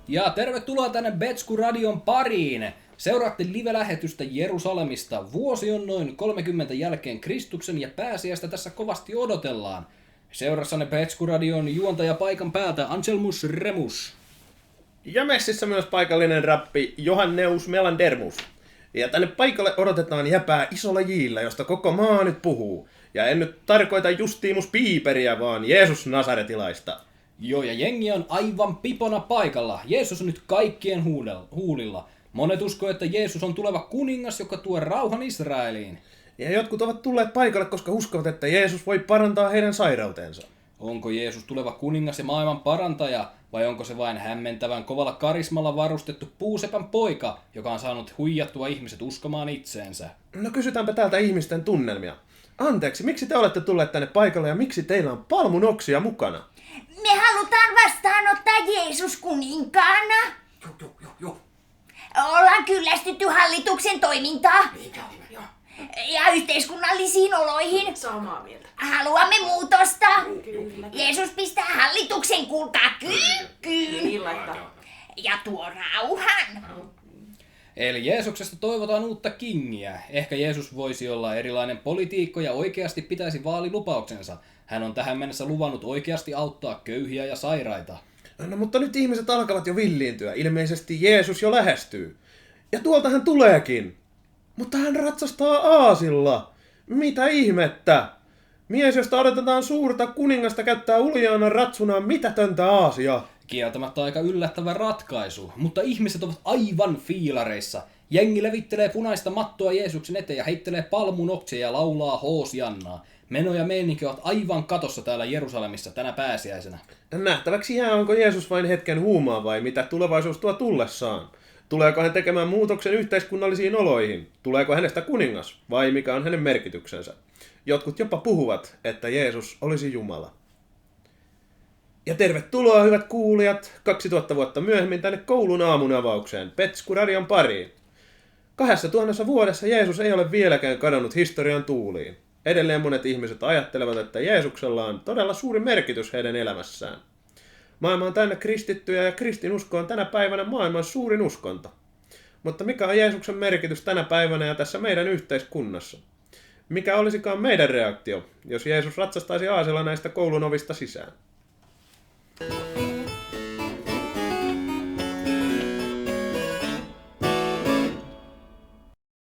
Ja tervetuloa tänne Betsku-radion pariin. Seuraatte live-lähetystä Jerusalemista. Vuosi on noin 30 jälkeen Kristuksen ja pääsiäistä tässä kovasti odotellaan. Seurassanne Betsku-radion juontaja paikan päältä Anselmus Remus. Ja messissä myös paikallinen rappi Johanneus Melandermus. Ja tänne paikalle odotetaan jäpää isolla jillä, josta koko maa nyt puhuu. Ja en nyt tarkoita Justimus Piiperiä, vaan Jeesus Nasaretilaista. Joo, ja jengi on aivan pipona paikalla. Jeesus on nyt kaikkien huulilla. Monet uskoo, että Jeesus on tuleva kuningas, joka tuo rauhan Israeliin. Ja jotkut ovat tulleet paikalle, koska uskovat, että Jeesus voi parantaa heidän sairautensa. Onko Jeesus tuleva kuningas ja maailman parantaja, vai onko se vain hämmentävän kovalla karismalla varustettu puusepän poika, joka on saanut huijattua ihmiset uskomaan itseensä? No kysytäänpä täältä ihmisten tunnelmia. Anteeksi, miksi te olette tulleet tänne paikalle ja miksi teillä on palmunoksia mukana? Me halutaan vastaanottaa Jeesus kuninkaana. Joo. Ollaan kyllästytty hallituksen toimintaan Joo. ja yhteiskunnallisiin oloihin. Samaa mieltä. Haluamme muutosta. Kyllä. Jeesus pistää hallituksen kultaa kyykkyyn Niin laittaa. ja tuo rauhan. Eli Jeesuksesta toivotaan uutta kingiä. Ehkä Jeesus voisi olla erilainen poliitikko ja oikeasti pitäisi vaalilupauksensa. Hän on tähän mennessä luvannut oikeasti auttaa köyhiä ja sairaita. No mutta nyt ihmiset alkavat jo villiintyä. Ilmeisesti Jeesus jo lähestyy. Ja tuolta hän tuleekin. Mutta hän ratsastaa aasilla. Mitä ihmettä? Mies, josta odotetaan suurta kuningasta, käyttää uljaana ratsunaan mitätöntä aasia. Kieltämättä aika yllättävä ratkaisu, mutta ihmiset ovat aivan fiilareissa. Jengi levittelee punaista mattoa Jeesuksen eteen ja heittelee palmunoksia ja laulaa hoosiannaa. Meno ja meininki ovat aivan katossa täällä Jerusalemissa tänä pääsiäisenä. Nähtäväksi jää, onko Jeesus vain hetken huumaa vai mitä tulevaisuus tuo tullessaan. Tuleeko hän tekemään muutoksen yhteiskunnallisiin oloihin? Tuleeko hänestä kuningas? Vai mikä on hänen merkityksensä? Jotkut jopa puhuvat, että Jeesus olisi Jumala. Ja tervetuloa, hyvät kuulijat, 2000 vuotta myöhemmin tänne koulun aamun avaukseen, Betsku-radion pariin. 2000 vuodessa Jeesus ei ole vieläkään kadonnut historian tuuliin. Edelleen monet ihmiset ajattelevat, että Jeesuksella on todella suuri merkitys heidän elämässään. Maailma on täynnä kristittyjä ja kristinusko on tänä päivänä maailman suurin uskonto. Mutta mikä on Jeesuksen merkitys tänä päivänä ja tässä meidän yhteiskunnassa? Mikä olisikaan meidän reaktio, jos Jeesus ratsastaisi aasilla näistä koulun ovista sisään?